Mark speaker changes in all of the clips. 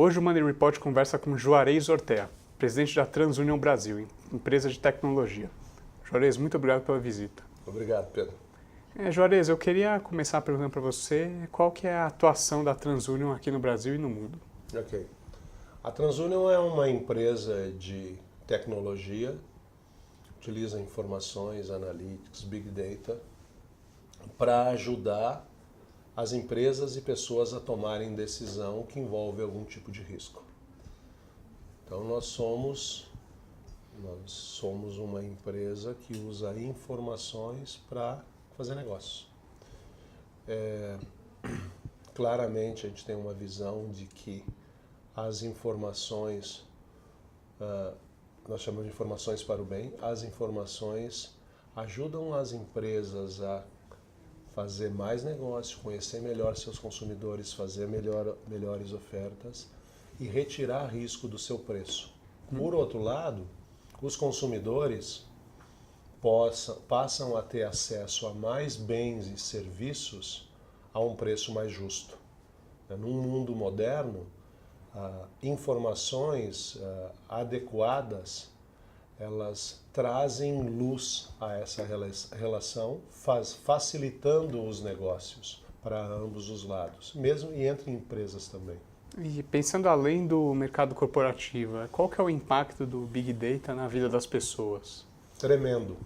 Speaker 1: Hoje o Money Report conversa com Juarez Ortea, presidente da TransUnion Brasil, empresa de tecnologia. Juarez, muito obrigado pela visita.
Speaker 2: Obrigado, Pedro.
Speaker 1: Juarez, eu queria começar perguntando para você qual que é a atuação da TransUnion aqui no Brasil e no mundo.
Speaker 2: Ok. A TransUnion é uma empresa de tecnologia, utiliza informações, analytics, big data, para ajudar as empresas e pessoas a tomarem decisão que envolve algum tipo de risco. Então nós somos uma empresa que usa informações para fazer negócio. Claramente a gente tem uma visão de que as informações, nós chamamos de informações para o bem, as informações ajudam as empresas a fazer mais negócio, conhecer melhor seus consumidores, fazer melhores ofertas e retirar risco do seu preço. Por outro lado, os consumidores passam a ter acesso a mais bens e serviços a um preço mais justo. Num mundo moderno, informações adequadas, elas trazem luz a essa relação, facilitando os negócios para ambos os lados, mesmo e entre empresas também.
Speaker 1: E pensando além do mercado corporativo, qual que é o impacto do Big Data na vida das pessoas?
Speaker 2: Tremendo.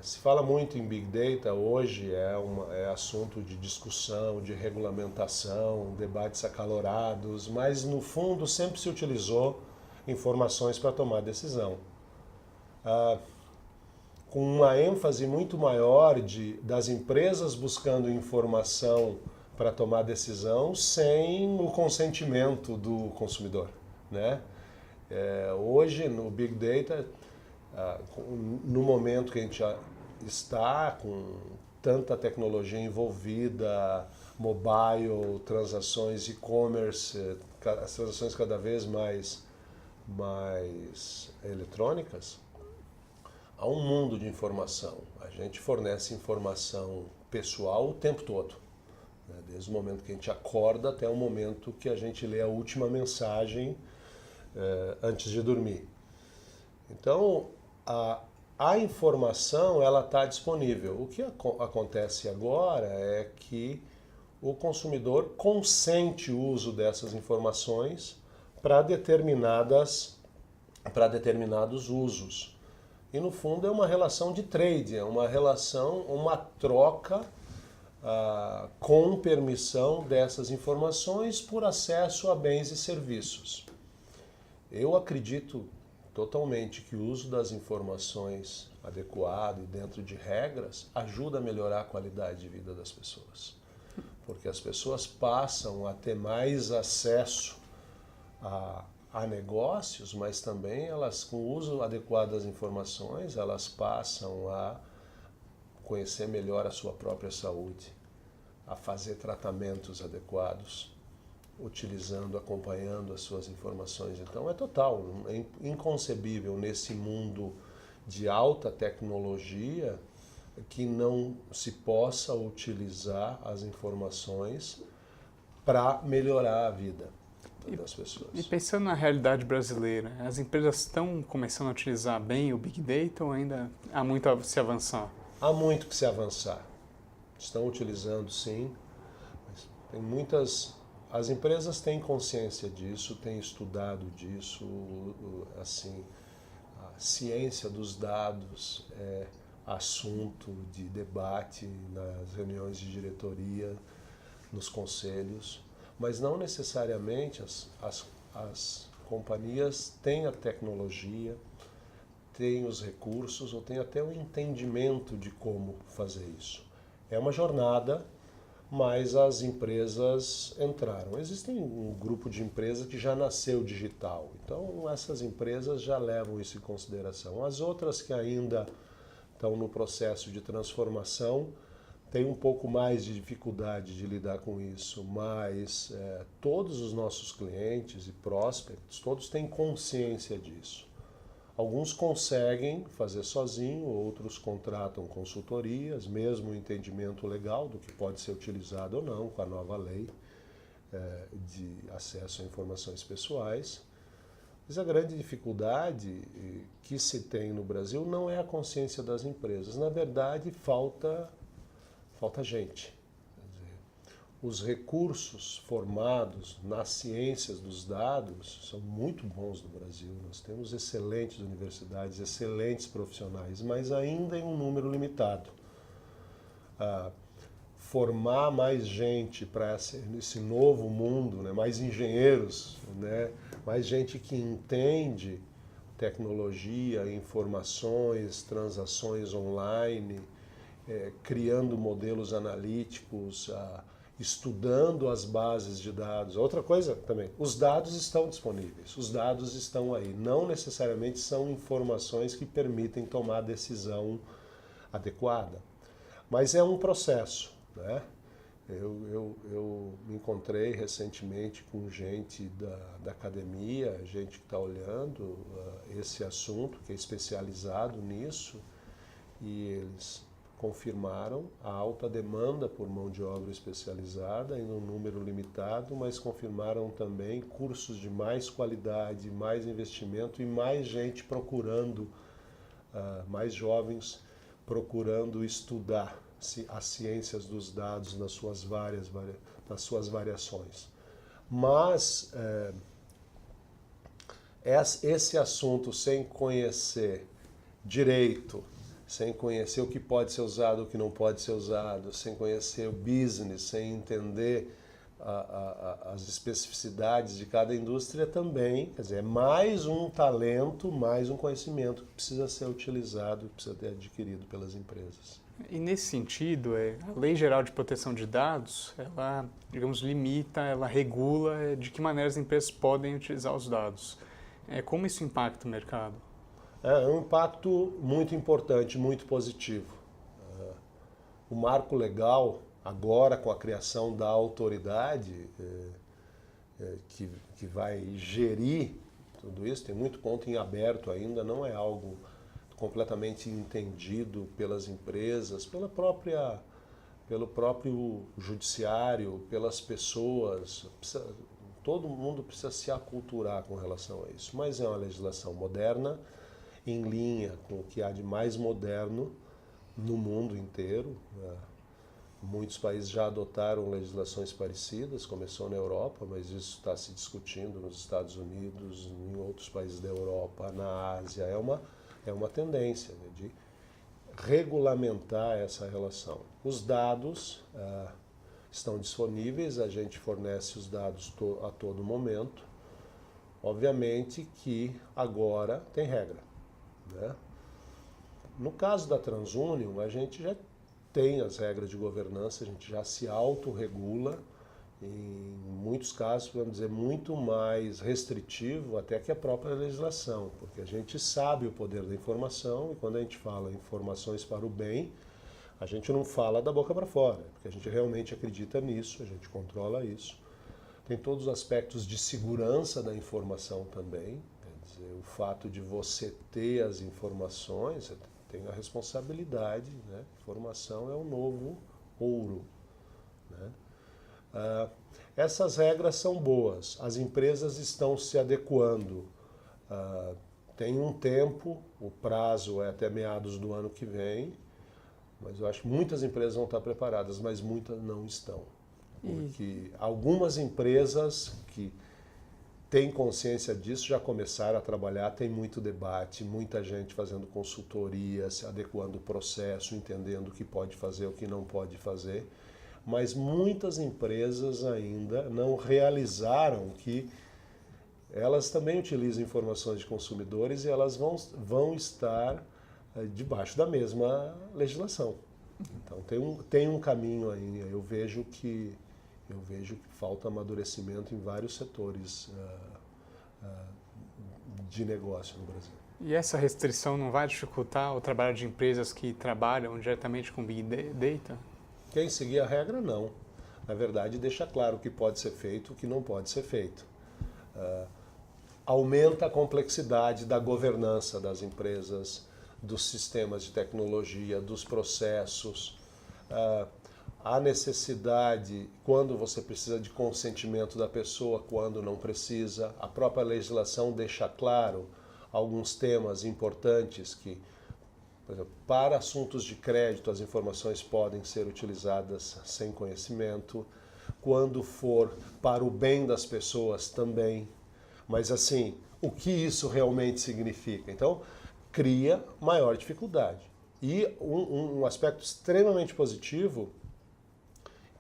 Speaker 2: Se fala muito em Big Data, hoje é assunto de discussão, de regulamentação, debates acalorados, mas no fundo sempre se utilizou informações para tomar decisão. Com uma ênfase muito maior das empresas buscando informação para tomar decisão sem o consentimento do consumidor, né? Hoje no Big Data, no momento que a gente está com tanta tecnologia envolvida, mobile, transações e-commerce, as transações cada vez mais eletrônicas, há um mundo de informação. A gente fornece informação pessoal o tempo todo, né? Desde o momento que a gente acorda até o momento que a gente lê a última mensagem antes de dormir. Então, a informação ela está disponível. O que acontece agora é que o consumidor consente o uso dessas informações para determinados usos. E no fundo é uma relação de trade, é uma troca com permissão dessas informações por acesso a bens e serviços. Eu acredito totalmente que o uso das informações adequado e dentro de regras ajuda a melhorar a qualidade de vida das pessoas. Porque as pessoas passam a ter mais acesso a negócios, mas também elas, com o uso adequado das informações, elas passam a conhecer melhor a sua própria saúde, a fazer tratamentos adequados, acompanhando as suas informações. Então é inconcebível nesse mundo de alta tecnologia que não se possa utilizar as informações para melhorar a vida das pessoas.
Speaker 1: E pensando na realidade brasileira, as empresas estão começando a utilizar bem o Big Data ou ainda há muito a se avançar?
Speaker 2: Há muito que se avançar. Estão utilizando, sim. Mas tem muitas... As empresas têm consciência disso, têm estudado disso, assim, a ciência dos dados é assunto de debate nas reuniões de diretoria, nos conselhos, mas não necessariamente as companhias têm a tecnologia, têm os recursos ou têm até o entendimento de como fazer isso. É uma jornada, mas as empresas entraram. Existe um grupo de empresas que já nasceu digital, então essas empresas já levam isso em consideração. As outras que ainda estão no processo de transformação têm um pouco mais de dificuldade de lidar com isso, mas todos os nossos clientes e prospects, todos têm consciência disso. Alguns conseguem fazer sozinho, outros contratam consultorias, mesmo o entendimento legal do que pode ser utilizado ou não com a nova lei. de acesso a informações pessoais. Mas a grande dificuldade que se tem no Brasil não é a consciência das empresas. Na verdade, falta gente. Quer dizer, os recursos formados nas ciências dos dados são muito bons no Brasil. Nós temos excelentes universidades, excelentes profissionais, mas ainda em um número limitado. Formar mais gente para esse novo mundo, né? Mais engenheiros, né? Mais gente que entende tecnologia, informações, transações online, criando modelos analíticos, estudando as bases de dados. Outra coisa também, os dados estão disponíveis, os dados estão aí. Não necessariamente são informações que permitem tomar a decisão adequada, mas é um processo, né? Eu me encontrei recentemente com gente da academia, gente que está olhando esse assunto, que é especializado nisso, e eles confirmaram a alta demanda por mão de obra especializada em um número limitado, mas confirmaram também cursos de mais qualidade, mais investimento e mais gente procurando, mais jovens procurando estudar as ciências dos dados nas suas variações. Mas esse assunto, sem conhecer direito, sem conhecer o que pode ser usado, o que não pode ser usado, sem conhecer o business, sem entender as especificidades de cada indústria também, quer dizer, é mais um talento, mais um conhecimento que precisa ser utilizado, que precisa ser adquirido pelas empresas.
Speaker 1: E nesse sentido, a Lei Geral de Proteção de Dados, ela, digamos, limita, ela regula de que maneira as empresas podem utilizar os dados. Como isso impacta o mercado?
Speaker 2: É um impacto muito importante, muito positivo. O marco legal, agora com a criação da autoridade que vai gerir tudo isso, tem muito ponto em aberto ainda, não é algo completamente entendido pelas empresas, pelo próprio judiciário, pelas pessoas. Todo mundo precisa se aculturar com relação a isso. Mas é uma legislação moderna, em linha com o que há de mais moderno no mundo inteiro. Muitos países já adotaram legislações parecidas, começou na Europa, mas isso está se discutindo nos Estados Unidos, em outros países da Europa, na Ásia. É uma tendência, né, de regulamentar essa relação. Os dados estão disponíveis, a gente fornece os dados a todo momento. Obviamente que agora tem regra, né? No caso da TransUnion, a gente já tem as regras de governança, a gente já se autorregula, em muitos casos, vamos dizer, muito mais restritivo até que a própria legislação, porque a gente sabe o poder da informação e quando a gente fala informações para o bem, a gente não fala da boca para fora, porque a gente realmente acredita nisso, a gente controla isso. Tem todos os aspectos de segurança da informação também, quer dizer, o fato de você ter as informações, você tem a responsabilidade, né? Informação é o novo ouro, né? Essas regras são boas, as empresas estão se adequando. Tem um tempo, o prazo é até meados do ano que vem, mas eu acho que muitas empresas vão estar preparadas, mas muitas não estão. Porque algumas empresas que têm consciência disso já começaram a trabalhar, tem muito debate, muita gente fazendo consultoria, se adequando ao processo, entendendo o que pode fazer, o que não pode fazer. Mas muitas empresas ainda não realizaram que elas também utilizam informações de consumidores e elas vão estar debaixo da mesma legislação. Então tem um caminho aí, eu vejo que falta amadurecimento em vários setores de negócio no Brasil.
Speaker 1: E essa restrição não vai dificultar o trabalho de empresas que trabalham diretamente com Big Data?
Speaker 2: Quem seguir a regra, não. Na verdade, deixa claro o que pode ser feito e o que não pode ser feito. Aumenta a complexidade da governança das empresas, dos sistemas de tecnologia, dos processos. a necessidade, quando você precisa de consentimento da pessoa, quando não precisa. A própria legislação deixa claro alguns temas importantes que, por exemplo, para assuntos de crédito, as informações podem ser utilizadas sem conhecimento. Quando for para o bem das pessoas também. Mas assim, o que isso realmente significa? Então, cria maior dificuldade. E um aspecto extremamente positivo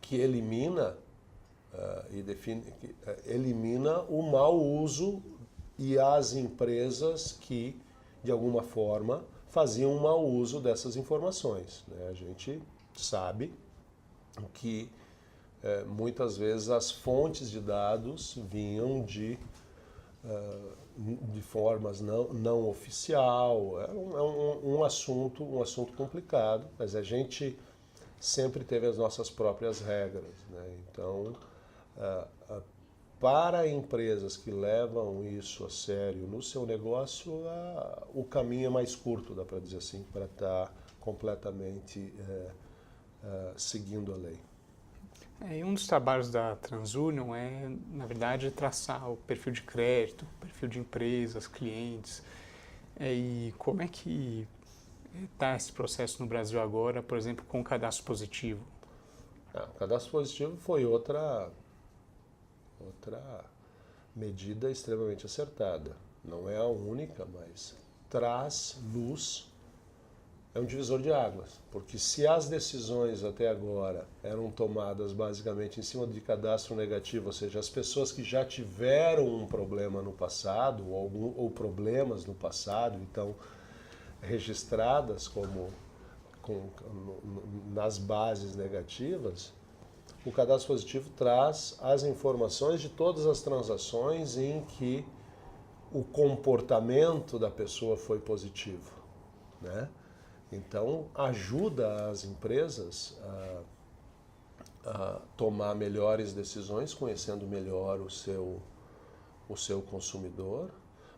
Speaker 2: que elimina elimina o mau uso e as empresas que, de alguma forma, faziam um mau uso dessas informações, né? A gente sabe que muitas vezes as fontes de dados vinham de formas não oficial. É um assunto complicado, mas a gente sempre teve as nossas próprias regras, né? Então, para empresas que levam isso a sério no seu negócio, o caminho é mais curto, dá para dizer assim, para estar completamente seguindo a lei.
Speaker 1: E um dos trabalhos da TransUnion é, na verdade, traçar o perfil de crédito, o perfil de empresas, clientes. E como é que está esse processo no Brasil agora, por exemplo, com o cadastro positivo?
Speaker 2: O cadastro positivo foi outra medida extremamente acertada. Não é a única, mas traz luz. É um divisor de águas, porque se as decisões até agora eram tomadas basicamente em cima de cadastro negativo, ou seja, as pessoas que já tiveram um problema no passado ou problemas no passado, então registradas nas bases negativas, o cadastro positivo traz as informações de todas as transações em que o comportamento da pessoa foi positivo, né? Então, ajuda as empresas a tomar melhores decisões, conhecendo melhor o seu consumidor,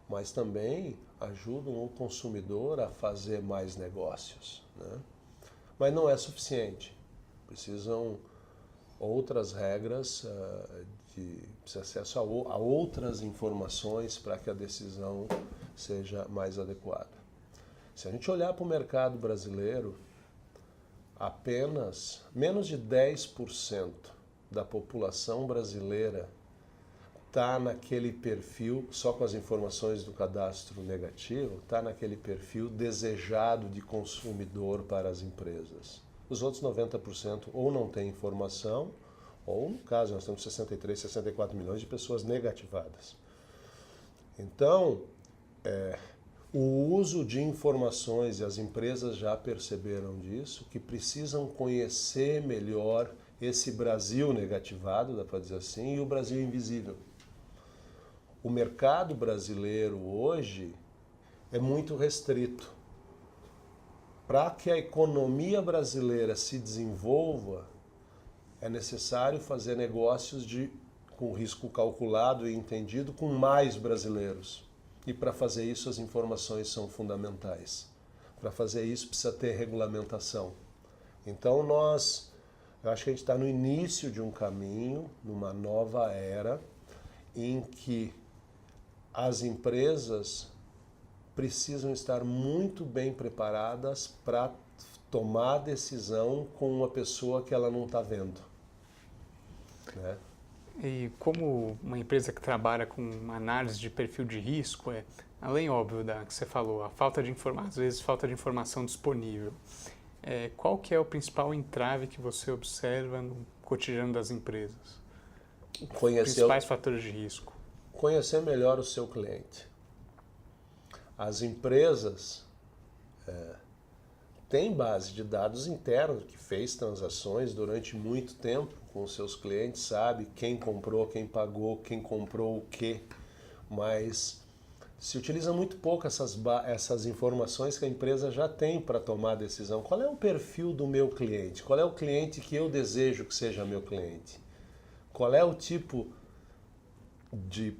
Speaker 2: mas também ajudam o consumidor a fazer mais negócios, né? Mas não é suficiente. Precisam outras regras, precisa acesso a outras informações para que a decisão seja mais adequada. Se a gente olhar para o mercado brasileiro, apenas menos de 10% da população brasileira está naquele perfil, só com as informações do cadastro negativo, está naquele perfil desejado de consumidor para as empresas. Os outros 90% ou não têm informação, ou no caso nós temos 63, 64 milhões de pessoas negativadas. Então, o uso de informações, e as empresas já perceberam disso, que precisam conhecer melhor esse Brasil negativado, dá para dizer assim, e o Brasil invisível. O mercado brasileiro hoje é muito restrito. Para que a economia brasileira se desenvolva, é necessário fazer negócios com risco calculado e entendido com mais brasileiros. E para fazer isso as informações são fundamentais. Para fazer isso precisa ter regulamentação. Então eu acho que a gente está no início de um caminho, numa nova era, em que as empresas precisam estar muito bem preparadas para tomar decisão com uma pessoa que ela não está vendo, né?
Speaker 1: E como uma empresa que trabalha com uma análise de perfil de risco, além, óbvio, da que você falou, a falta de informação, às vezes falta de informação disponível, qual que é o principal entrave que você observa no cotidiano das empresas? Os principais fatores de risco.
Speaker 2: Conhecer melhor o seu cliente. As empresas têm base de dados internos, que fez transações durante muito tempo com os seus clientes, sabe quem comprou, quem pagou, quem comprou o quê, mas se utiliza muito pouco essas informações que a empresa já tem para tomar a decisão. Qual é o perfil do meu cliente? Qual é o cliente que eu desejo que seja meu cliente? Qual é o tipo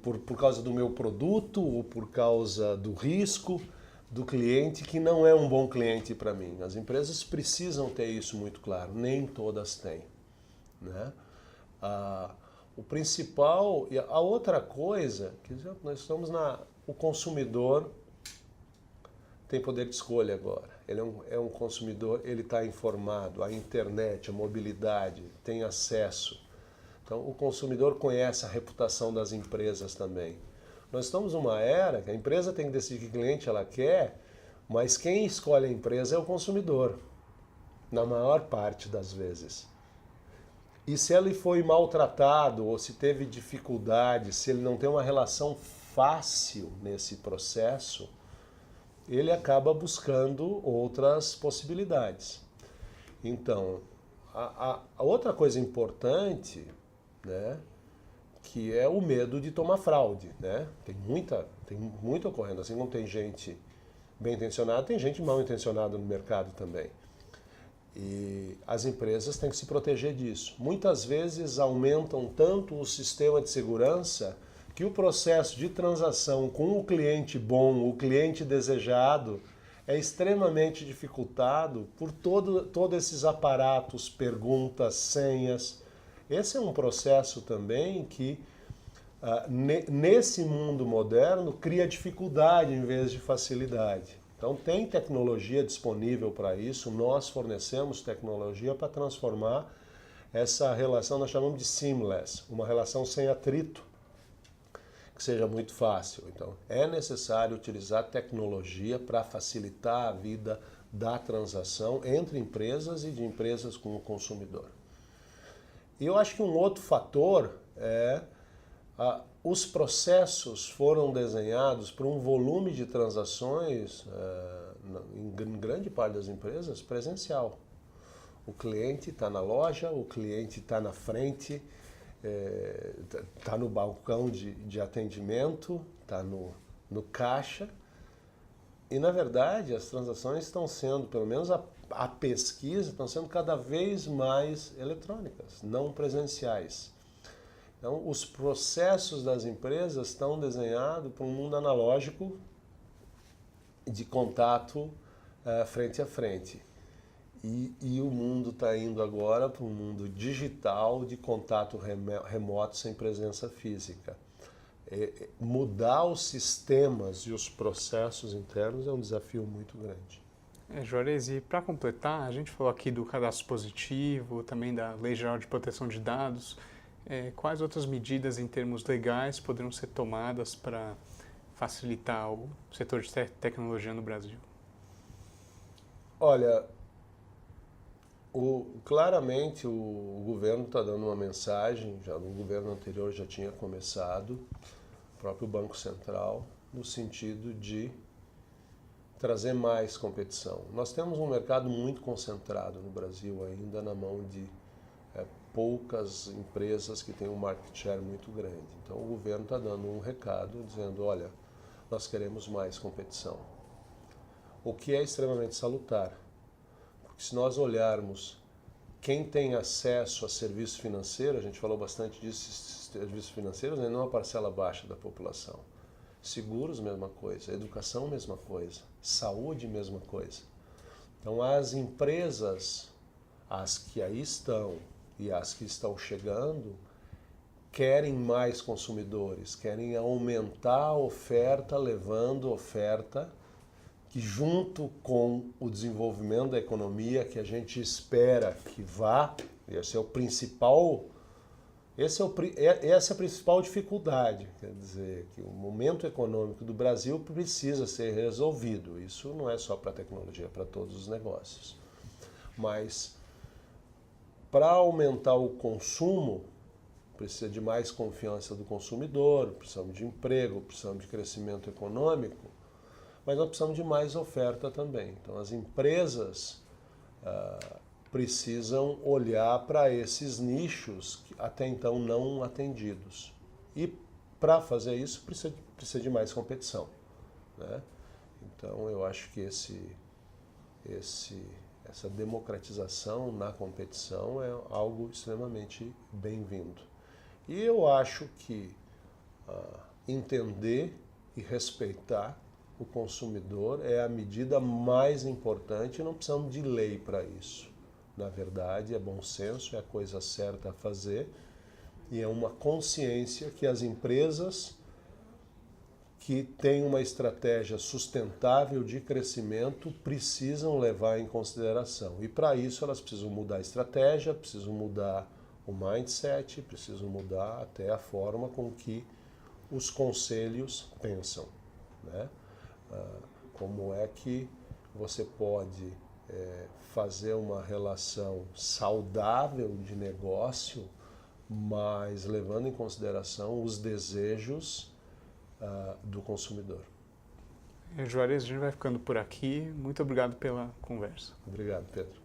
Speaker 2: por causa do meu produto ou por causa do risco do cliente que não é um bom cliente para mim? As empresas precisam ter isso muito claro, nem todas têm. né? O principal, e a outra coisa, que nós estamos o consumidor tem poder de escolha agora. Ele é um consumidor, ele está informado, a internet, a mobilidade, tem acesso. Então, o consumidor conhece a reputação das empresas também. Nós estamos numa era que a empresa tem que decidir que cliente ela quer, mas quem escolhe a empresa é o consumidor, na maior parte das vezes. E se ele foi maltratado ou se teve dificuldade, se ele não tem uma relação fácil nesse processo, ele acaba buscando outras possibilidades. Então, a outra coisa importante, né, que é o medo de tomar fraude, né? Tem muita ocorrendo, assim como tem gente bem intencionada, tem gente mal intencionada no mercado também. E as empresas têm que se proteger disso. Muitas vezes aumentam tanto o sistema de segurança que o processo de transação com o cliente bom, o cliente desejado, é extremamente dificultado por todos esses aparatos, perguntas, senhas. Esse é um processo também que, nesse mundo moderno, cria dificuldade em vez de facilidade. Então tem tecnologia disponível para isso, nós fornecemos tecnologia para transformar essa relação, nós chamamos de seamless, uma relação sem atrito, que seja muito fácil. Então é necessário utilizar tecnologia para facilitar a vida da transação entre empresas e de empresas com o consumidor. E eu acho que um outro fator é os processos foram desenhados para um volume de transações, em grande parte das empresas, presencial. O cliente está na loja, o cliente está na frente, está no balcão de atendimento, está no caixa. E, na verdade, as transações estão sendo, pelo menos a pesquisa, estão sendo cada vez mais eletrônicas, não presenciais. Então, os processos das empresas estão desenhados para um mundo analógico de contato frente a frente. E o mundo está indo agora para um mundo digital de contato remoto sem presença física. Mudar os sistemas e os processos internos é um desafio muito grande.
Speaker 1: Juarez, e para completar, a gente falou aqui do cadastro positivo, também da Lei Geral de Proteção de Dados. Quais outras medidas em termos legais poderiam ser tomadas para facilitar o setor de tecnologia no Brasil?
Speaker 2: Olha, claramente o governo está dando uma mensagem, já no governo anterior já tinha começado, o próprio Banco Central, no sentido de trazer mais competição. Nós temos um mercado muito concentrado no Brasil ainda na mão de poucas empresas que têm um market share muito grande. Então o governo está dando um recado dizendo, olha, nós queremos mais competição. O que é extremamente salutar. Porque se nós olharmos quem tem acesso a serviço financeiro, a gente falou bastante disso, serviços financeiros, não é uma parcela baixa da população. Seguros, mesma coisa. Educação, mesma coisa. Saúde, mesma coisa. Então as empresas, as que aí estão e as que estão chegando, querem mais consumidores, querem aumentar a oferta, levando oferta que junto com o desenvolvimento da economia que a gente espera que vá, essa é a principal dificuldade, quer dizer, que o momento econômico do Brasil precisa ser resolvido. Isso não é só para a tecnologia, é para todos os negócios. Mas para aumentar o consumo, precisa de mais confiança do consumidor, precisamos de emprego, precisamos de crescimento econômico, mas nós precisamos de mais oferta também. Então as empresas precisam olhar para esses nichos que até então não atendidos. E para fazer isso precisa de mais competição, né? Então eu acho que essa democratização na competição é algo extremamente bem-vindo. E eu acho que entender e respeitar o consumidor é a medida mais importante e não precisamos de lei para isso. na verdade, é bom senso, é a coisa certa a fazer e é uma consciência que as empresas que têm uma estratégia sustentável de crescimento precisam levar em consideração. E para isso elas precisam mudar a estratégia, precisam mudar o mindset, precisam mudar até a forma com que os conselhos pensam, né? Como é que você pode fazer uma relação saudável de negócio, mas levando em consideração os desejos do consumidor.
Speaker 1: Juarez, a gente vai ficando por aqui. Muito obrigado pela conversa.
Speaker 2: Obrigado, Pedro.